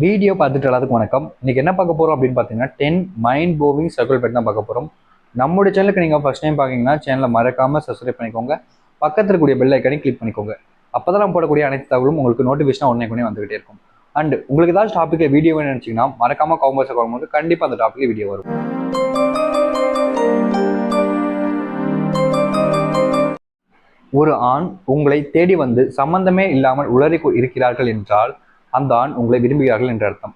Video பார்த்துட்டு எல்லாத்துக்கும் வணக்கம். இன்னைக்கு என்ன பார்க்க போறோம் அப்படின்னு பார்த்தீங்கன்னா 10 மைண்ட் ப்ளோவிங் சர்க்கிள் பற்றி தான் பார்க்க போறோம். நம்மளுடைய சேனலுக்கு நீங்கள் ஃபர்ஸ்ட் டைம் பார்க்கீங்கன்னா சேனலை மறக்காம சப்ஸ்கிரைப் பண்ணிக்கோங்க. பக்கத்தில் இருக்கக்கூடிய பெல் ஐக்கானையும் கிளிக் பண்ணிக்கோங்க. அப்பதான் நம்ம போடக்கூடிய அனைத்து தகவலும் உங்களுக்கு நோட்டிஃபிகேஷன் உடனே வந்துகிட்டே இருக்கும். அண்ட் உங்களுக்கு ஏதாச்சும் டாப்பிக்ல வீடியோ வேணும்னு நினைச்சீங்கன்னா மறக்காம காமெண்ட்ஸ் வரும்போது கண்டிப்பாக அந்த டாப்பிக்ல வீடியோ வரும். ஒரு ஆண் உங்களை தேடி வந்து சம்பந்தமே இல்லாமல் உளறி இருக்கிறார்கள் என்றால் அந்த ஆண் உங்களை விரும்புகிறார்கள் என்ற அர்த்தம்.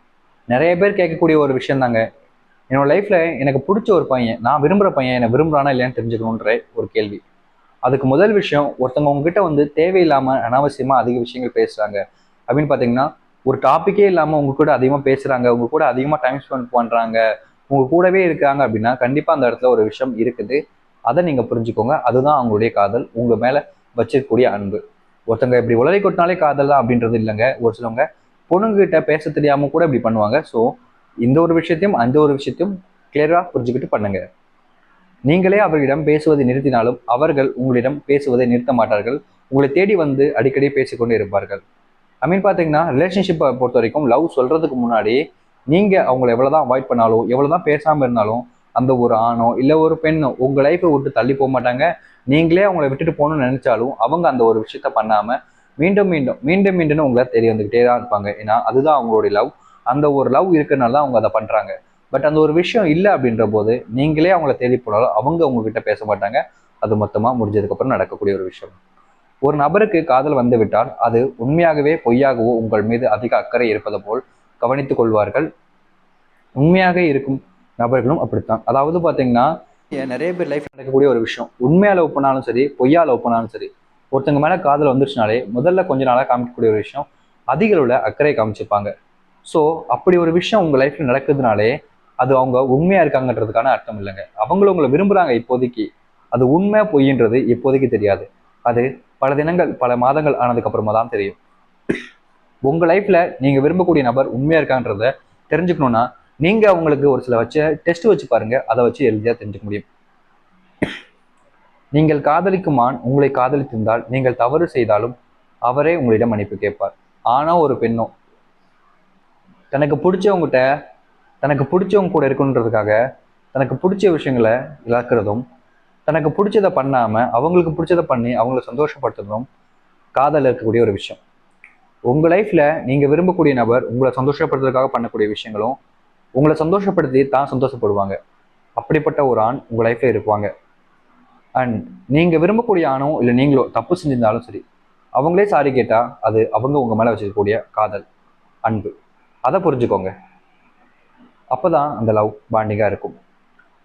நிறைய பேர் கேட்கக்கூடிய ஒரு விஷயம் தாங்க, என்னோட லைஃப்ல எனக்கு பிடிச்ச ஒரு பையன், நான் விரும்புகிற பையன் என்னை விரும்புறானா இல்லையான்னு தெரிஞ்சுக்கணுன்ற ஒரு கேள்வி. அதுக்கு முதல் விஷயம், ஒருத்தவங்க உங்ககிட்ட வந்து தேவையில்லாமல் அனாவசியமாக அதிக விஷயங்கள் பேசுகிறாங்க அப்படின்னு பார்த்தீங்கன்னா, ஒரு டாப்பிக்கே இல்லாமல் உங்க கூட அதிகமாக பேசுகிறாங்க, உங்க கூட அதிகமாக டைம் ஸ்பெண்ட் பண்ணுறாங்க, உங்க கூடவே இருக்காங்க அப்படின்னா கண்டிப்பாக அந்த இடத்துல ஒரு விஷயம் இருக்குது. அதை நீங்கள் புரிஞ்சுக்கோங்க. அதுதான் அவங்களுடைய காதல், உங்கள் மேலே வச்சிருக்கக்கூடிய அன்பு. ஒருத்தங்க இப்படி உளறி கொட்டினாலே காதல் தான் அப்படின்றது இல்லைங்க. ஒரு சிலவங்க பொண்ணுங்கிட்ட பேச தெரியாமல் கூட இப்படி பண்ணுவாங்க. ஸோ இந்த ஒரு விஷயத்தையும் அந்த ஒரு விஷயத்தையும் கிளியராக புரிஞ்சுக்கிட்டு பண்ணுங்க. நீங்களே அவர்களிடம் பேசுவதை நிறுத்தினாலும் அவர்கள் உங்களிடம் பேசுவதை நிறுத்த மாட்டார்கள். உங்களை தேடி வந்து அடிக்கடி பேசிக்கொண்டே இருப்பார்கள். பார்த்தீங்கன்னா ரிலேஷன்ஷிப்பை பொறுத்த வரைக்கும் லவ் சொல்றதுக்கு முன்னாடி நீங்கள் அவங்களை எவ்வளோதான் அவாய்ட் பண்ணாலும் எவ்வளோதான் பேசாமல் இருந்தாலும் அந்த ஒரு ஆணோ இல்லை ஒரு பெண்ணோ உங்கள் லைஃப்பை விட்டு தள்ளி போக மாட்டாங்க. நீங்களே அவங்கள விட்டுட்டு போகணும்னு நினைச்சாலும் அவங்க அந்த ஒரு விஷயத்த பண்ணாமல் மீண்டும் மீண்டும் மீண்டும் மீண்டும் உங்களை தெரிய வந்துக்கிட்டே தான் இருப்பாங்க. ஏன்னா அதுதான் அவங்களுடைய லவ். அந்த ஒரு லவ் இருக்கிறனால தான் அவங்க அதை பண்ணுறாங்க. பட் அந்த ஒரு விஷயம் இல்லை அப்படின்ற போது நீங்களே அவங்கள தேடி போனாலும் அவங்க உங்ககிட்ட பேச மாட்டாங்க. அது மொத்தமாக முடிஞ்சதுக்கப்புறம் நடக்கக்கூடிய ஒரு விஷயம். ஒரு நபருக்கு காதல் வந்து விட்டால் அது உண்மையாகவே பொய்யாகவோ உங்கள் மீது அதிக அக்கறை இருப்பது போல் கவனித்துக் கொள்வார்கள். உண்மையாக இருக்கும் நபர்களும் அப்படித்தான். அதாவது பார்த்தீங்கன்னா நிறைய பேர் லைஃப் நடக்கக்கூடிய ஒரு விஷயம், உண்மையா லவ் பண்ணாலும் சரி பொய்யா லவ் பண்ணாலும் சரி, ஒருத்தங்க மேலே காதல் வந்துருச்சுனாலே முதல்ல கொஞ்ச நாளாக காமிக்கக்கூடிய ஒரு விஷயம் அதிக அளவில் அக்கறை காமிச்சிருப்பாங்க. ஸோ அப்படி ஒரு விஷயம் உங்கள் லைஃப்பில் நடக்குதுனாலே அது அவங்க உண்மையாக இருக்காங்கன்றதுக்கான அர்த்தம் இல்லைங்க. அவங்களும் உங்களை விரும்புகிறாங்க இப்போதைக்கு. அது உண்மை பொய்ன்றது இப்போதைக்கு தெரியாது. அது பல தினங்கள் பல மாதங்கள் ஆனதுக்கப்புறமா தான் தெரியும். உங்கள் லைஃப்பில் நீங்கள் விரும்பக்கூடிய நபர் உண்மையாக இருக்கான்றத தெரிஞ்சுக்கணுன்னா நீங்கள் அவங்களுக்கு ஒரு சில டெஸ்ட் வச்சு பாருங்கள். அதை வச்சு எளிதாக தெரிஞ்சுக்க முடியும். நீங்கள் காதலிக்கும் ஆண் உங்களை காதலித்திருந்தால் நீங்கள் தவறு செய்தாலும் அவரே உங்களிடம் மன்னிப்பு கேட்பார். ஆணோ ஒரு பெண்ணோ தனக்கு பிடிச்சவங்க கூட இருக்கணுன்றதுக்காக தனக்கு பிடிச்ச விஷயங்களை இழக்கிறதும், தனக்கு பிடிச்சதை பண்ணாமல் அவங்களுக்கு பிடிச்சதை பண்ணி அவங்கள சந்தோஷப்படுத்துறதும் காதல் இருக்கக்கூடிய ஒரு விஷயம். உங்கள் லைஃப்பில் நீங்கள் விரும்பக்கூடிய நபர் உங்களை சந்தோஷப்படுத்துறதுக்காக பண்ணக்கூடிய விஷயங்களும் உங்களை சந்தோஷப்படுத்தி தான் சந்தோஷப்படுவாங்க. அப்படிப்பட்ட ஒரு ஆண் உங்கள் லைஃப்பில் இருப்பாங்க. அண்ட் நீங்கள் விரும்பக்கூடிய ஆணோ இல்லை நீங்களோ தப்பு செஞ்சிருந்தாலும் சரி, அவங்களே சாரி கேட்டால் அது அவங்க உங்கள் மேலே வச்சிருக்கக்கூடிய காதல், அன்பு. அதை புரிஞ்சுக்கோங்க. அப்போ தான் அந்த லவ் பாண்டிங்காக இருக்கும்.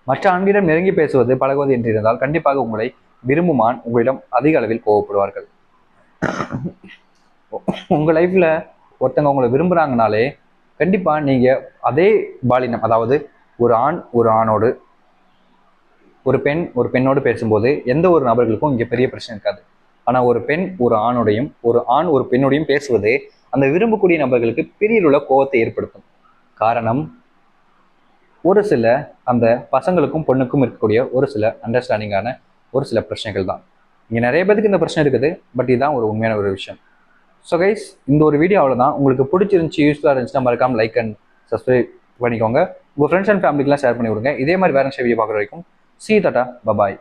மற்ற ஆண்களிடம் நெருங்கி பேசுவது பழகுவது என்று இருந்தால் கண்டிப்பாக உங்களை விரும்பும் ஆண் உங்களிடம் அதிக அளவில் கோவப்படுவார்கள். உங்கள் லைஃப்பில் ஒருத்தவங்க உங்களை விரும்புகிறாங்கனாலே கண்டிப்பாக நீங்கள் அதே பாலினம், அதாவது ஒரு ஆண் ஒரு ஆணோடு ஒரு பெண் ஒரு பெண்ணோடு பேசும்போது எந்த ஒரு நபர்களுக்கும் இங்கே பெரிய பிரச்சனை இருக்காது. ஆனால் ஒரு பெண் ஒரு ஆணோடையும் ஒரு ஆண் ஒரு பெண்ணோடையும் பேசுவதே அந்த விரும்பக்கூடிய நபர்களுக்கு பெரிய உள்ள கோபத்தை ஏற்படுத்தும். காரணம் ஒரு சில அந்த பசங்களுக்கும் பொண்ணுக்கும் இருக்கக்கூடிய ஒரு சில அண்டர்ஸ்டாண்டிங்கான ஒரு சில பிரச்சனைகள் தான். இங்கே நிறைய பேருக்கு இந்த பிரச்சனை இருக்குது. பட் இதுதான் ஒரு உண்மையான ஒரு விஷயம். ஸோ கைஸ், இந்த ஒரு வீடியோ அவ்வளோதான். உங்களுக்கு பிடிச்சிருந்துச்சி யூஸ்ஃபுல்லாக இருந்துச்சுன்னா மறக்காம லைக் அண்ட் சப்ஸ்கிரைப் பண்ணிக்கோங்க. உங்கள் ஃப்ரெண்ட்ஸ் அண்ட் ஃபேமிலிக்கெலாம் ஷேர் பண்ணி விடுங்க. இதே மாதிரி வேறு வீடியோ பார்க்குற வரைக்கும் see you, tata, bye bye.